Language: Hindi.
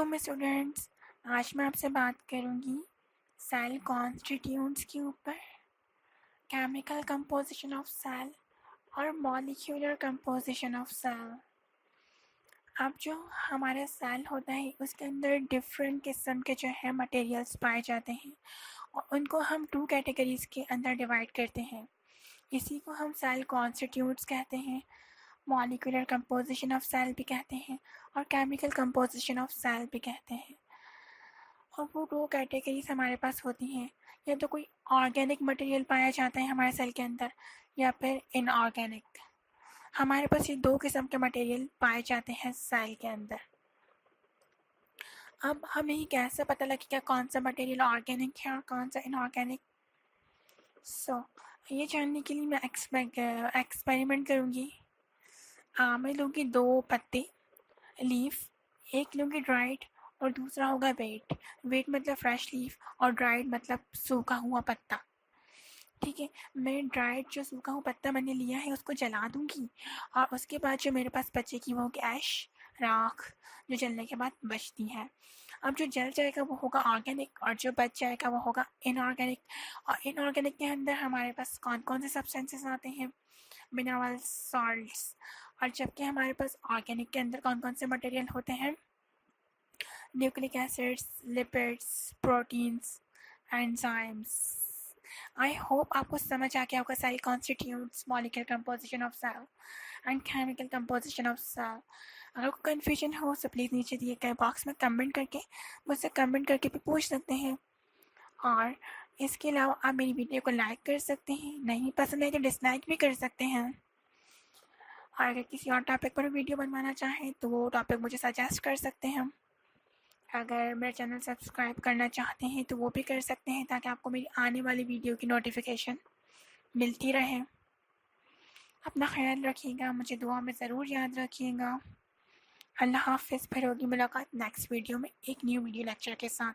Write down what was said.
मैं स्टूडेंट्स, आज मैं आपसे बात करूंगी सेल कॉन्स्टिट्यूएंट्स के ऊपर। केमिकल कंपोजिशन ऑफ सेल और मॉलिक्यूलर कंपोजिशन ऑफ सेल। अब जो हमारा सेल होता है उसके अंदर डिफरेंट किस्म के जो है मटेरियल्स पाए जाते हैं और उनको हम 2 कैटेगरीज के अंदर डिवाइड करते हैं। इसी को हम सेल कॉन्स्टिट्यूएंट्स कहते हैं, मॉलिक्यूलर कंपोजिशन ऑफ सेल भी कहते हैं और केमिकल कंपोजिशन ऑफ सेल भी कहते हैं। और वो 2 कैटेगरीज हमारे पास होती हैं, या तो कोई ऑर्गेनिक मटेरियल पाया जाता है हमारे सेल के अंदर या फिर इनऑर्गेनिक। हमारे पास ये 2 किस्म के मटेरियल पाए जाते हैं सेल के अंदर। अब हमें ये कैसे पता लगेगा कौन सा मटेरियल ऑर्गेनिक है और कौन सा इनऑर्गेनिक? ये जानने के लिए मैं एक्सपेरिमेंट करूँगी। मैं लूँगी 2 पत्ते, लीफ, एक लूँगी ड्राइड और दूसरा होगा वेट। वेट मतलब फ्रेश लीफ और ड्राइड मतलब सूखा हुआ पत्ता। ठीक है, मैं ड्राइड जो सूखा हुआ पत्ता मैंने लिया है उसको जला दूँगी और उसके बाद जो मेरे पास बचेगी वो होगी ऐश, राख, जो जलने के बाद बचती है। अब जो जल जाएगा वो होगा ऑर्गेनिक और जो बच जाएगा वो होगा इनऑर्गेनिक। और इनऑर्गेनिक के अंदर हमारे पास कौन कौन से सब्सटेंसेस आते हैं? Minerals, salts. और जबकि हमारे पास ऑर्गेनिक के अंदर कौन कौन से मटेरियल होते हैं? Nucleic acids, lipids, proteins, enzymes. I hope आपको समझ आ गया होगा cell constituents, molecular composition of cell and chemical composition of cell. अगर कोई कन्फ्यूजन हो तो प्लीज़ नीचे दिए गए बॉक्स में कमेंट करके मुझसे कमेंट करके भी पूछ सकते हैं। और इसके अलावा आप मेरी वीडियो को लाइक कर सकते हैं, नहीं पसंद है तो डिसलाइक भी कर सकते हैं। और अगर किसी और टॉपिक पर वीडियो बनवाना चाहें तो वो टॉपिक मुझे सजेस्ट कर सकते हैं। अगर मेरा चैनल सब्सक्राइब करना चाहते हैं तो वो भी कर सकते हैं, ताकि आपको मेरी आने वाली वीडियो की नोटिफिकेशन मिलती रहे। अपना ख्याल रखिएगा, मुझे दुआ में ज़रूर याद रखिएगा। अल्लाह हाफ़िज़। फिर होगी मुलाकात नेक्स्ट वीडियो में एक न्यू वीडियो लेक्चर के साथ।